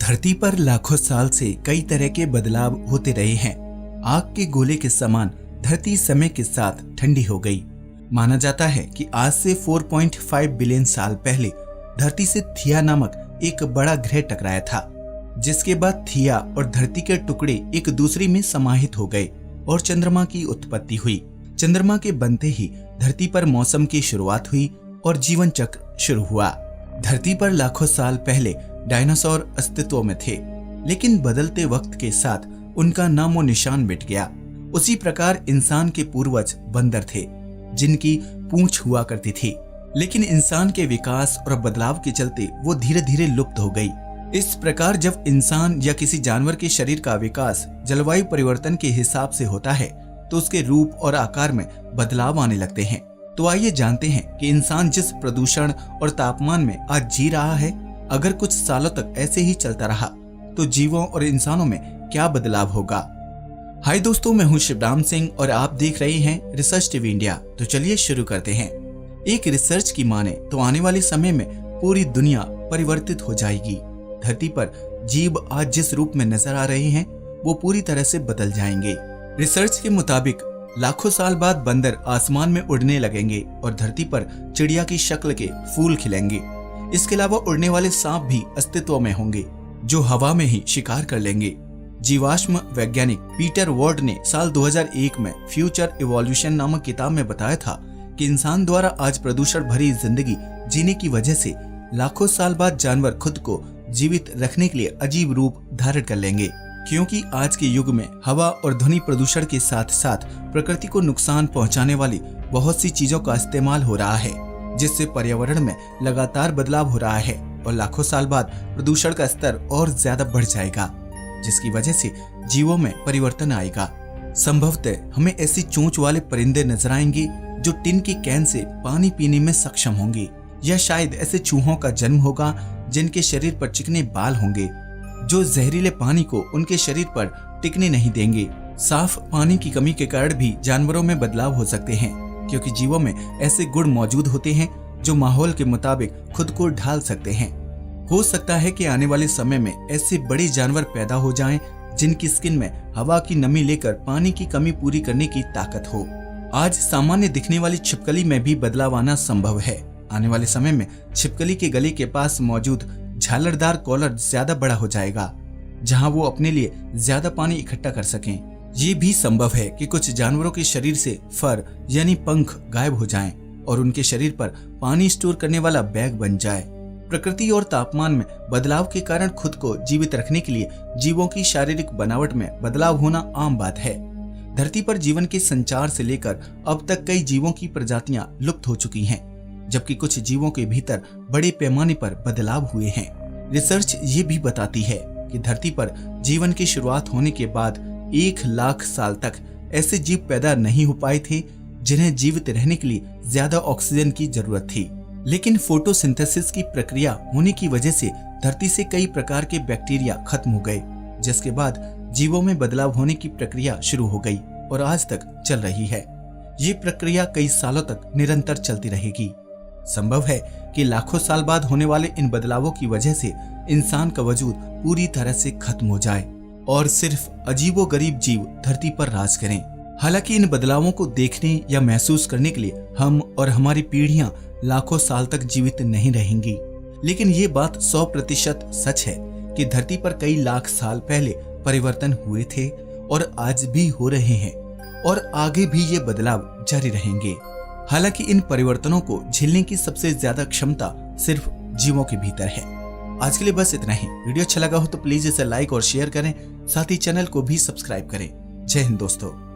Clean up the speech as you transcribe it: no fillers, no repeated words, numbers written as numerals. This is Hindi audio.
धरती पर लाखों साल से कई तरह के बदलाव होते रहे हैं। आग के गोले के समान धरती समय के साथ ठंडी हो गई। माना जाता है कि आज से 4.5 बिलियन साल पहले धरती से थिया नामक एक बड़ा ग्रह टकराया था, जिसके बाद थिया और धरती के टुकड़े एक दूसरे में समाहित हो गए और चंद्रमा की उत्पत्ति हुई। चंद्रमा के बनते ही धरती पर मौसम की शुरुआत हुई और जीवन चक्र शुरू हुआ। धरती पर लाखों साल पहले डायनासोर अस्तित्व में थे, लेकिन बदलते वक्त के साथ उनका नामो निशान मिट गया। उसी प्रकार इंसान के पूर्वज बंदर थे, जिनकी पूंछ हुआ करती थी, लेकिन इंसान के विकास और बदलाव के चलते वो धीरे धीरे लुप्त हो गई। इस प्रकार जब इंसान या किसी जानवर के शरीर का विकास जलवायु परिवर्तन के हिसाब से होता है तो उसके रूप और आकार में बदलाव आने लगते हैं। तो आइए जानते हैं कि इंसान जिस प्रदूषण और तापमान में आज जी रहा है, अगर कुछ सालों तक ऐसे ही चलता रहा तो जीवों और इंसानों में क्या बदलाव होगा। हाय दोस्तों, मैं हूं शिवराम सिंह और आप देख रहे हैं रिसर्च टीवी इंडिया। तो चलिए शुरू करते हैं। एक रिसर्च की माने तो आने वाले समय में पूरी दुनिया परिवर्तित हो जाएगी। धरती पर जीव आज जिस रूप में नजर आ रहे हैं वो पूरी तरह से बदल जाएंगे। रिसर्च के मुताबिक लाखों साल बाद बंदर आसमान में उड़ने लगेंगे और धरती पर चिड़िया की शक्ल के फूल खिलेंगे। इसके अलावा उड़ने वाले सांप भी अस्तित्व में होंगे, जो हवा में ही शिकार कर लेंगे। जीवाश्म वैज्ञानिक पीटर वॉर्ड ने साल 2001 में फ्यूचर इवोल्यूशन नामक किताब में बताया था कि इंसान द्वारा आज प्रदूषण भरी जिंदगी जीने की वजह से लाखों साल बाद जानवर खुद को जीवित रखने के लिए अजीब रूप धारण कर लेंगे, क्योंकि आज के युग में हवा और ध्वनि प्रदूषण के साथ साथ प्रकृति को नुकसान पहुंचाने वाली बहुत सी चीजों का इस्तेमाल हो रहा है, जिससे पर्यावरण में लगातार बदलाव हो रहा है और लाखों साल बाद प्रदूषण का स्तर और ज्यादा बढ़ जाएगा, जिसकी वजह से जीवों में परिवर्तन आएगा। संभवतः हमें ऐसी चोंच वाले परिंदे नजर आएंगे जो टिन की कैन से पानी पीने में सक्षम होंगे, या शायद ऐसे चूहों का जन्म होगा जिनके शरीर पर चिकने बाल होंगे, जो जहरीले पानी को उनके शरीर पर टिकने नहीं देंगे। साफ पानी की कमी के कारण भी जानवरों में बदलाव हो सकते हैं, क्योंकि जीवों में ऐसे गुण मौजूद होते हैं जो माहौल के मुताबिक खुद को ढाल सकते हैं। हो सकता है कि आने वाले समय में ऐसे बड़े जानवर पैदा हो जाएं, जिनकी स्किन में हवा की नमी लेकर पानी की कमी पूरी करने की ताकत हो। आज सामान्य दिखने वाली छिपकली में भी बदलाव आना संभव है। आने वाले समय में छिपकली के गले के पास मौजूद झालरदार कॉलर ज्यादा बड़ा हो जाएगा, जहां वो अपने लिए ज्यादा पानी इकट्ठा कर सकें। ये भी संभव है कि कुछ जानवरों के शरीर से फर यानी पंख गायब हो जाएं और उनके शरीर पर पानी स्टोर करने वाला बैग बन जाए। प्रकृति और तापमान में बदलाव के कारण खुद को जीवित रखने के लिए जीवों की शारीरिक बनावट में बदलाव होना आम बात है। धरती पर जीवन के संचार से लेकर अब तक कई जीवों की प्रजातियां लुप्त हो चुकी हैं, जबकि कुछ जीवों के भीतर बड़े पैमाने पर बदलाव हुए हैं। रिसर्च ये भी बताती है कि धरती पर जीवन की शुरुआत होने के बाद 1 लाख साल तक ऐसे जीव पैदा नहीं हो पाए थे जिन्हें जीवित रहने के लिए ज्यादा ऑक्सीजन की जरूरत थी। लेकिन फोटोसिंथेसिस की प्रक्रिया होने की वजह से धरती से कई प्रकार के बैक्टीरिया खत्म हो गए, जिसके बाद जीवों में बदलाव होने की प्रक्रिया शुरू हो गई और आज तक चल रही है। ये प्रक्रिया कई सालों तक निरंतर चलती रहेगी। संभव है कि लाखों साल बाद होने वाले इन बदलावों की वजह से इंसान का वजूद पूरी तरह से खत्म हो जाए और सिर्फ अजीबोगरीब जीव धरती पर राज करें। हालांकि इन बदलावों को देखने या महसूस करने के लिए हम और हमारी पीढ़ियां लाखों साल तक जीवित नहीं रहेंगी, लेकिन ये बात 100% सच है कि धरती पर कई लाख साल पहले परिवर्तन हुए थे और आज भी हो रहे हैं और आगे भी ये बदलाव जारी रहेंगे। हालांकि इन परिवर्तनों को झेलने की सबसे ज्यादा क्षमता सिर्फ जीवों के भीतर है। आज के लिए बस इतना ही। वीडियो अच्छा लगा हो तो प्लीज इसे लाइक और शेयर करें, साथ ही चैनल को भी सब्सक्राइब करें। जय हिंद दोस्तों।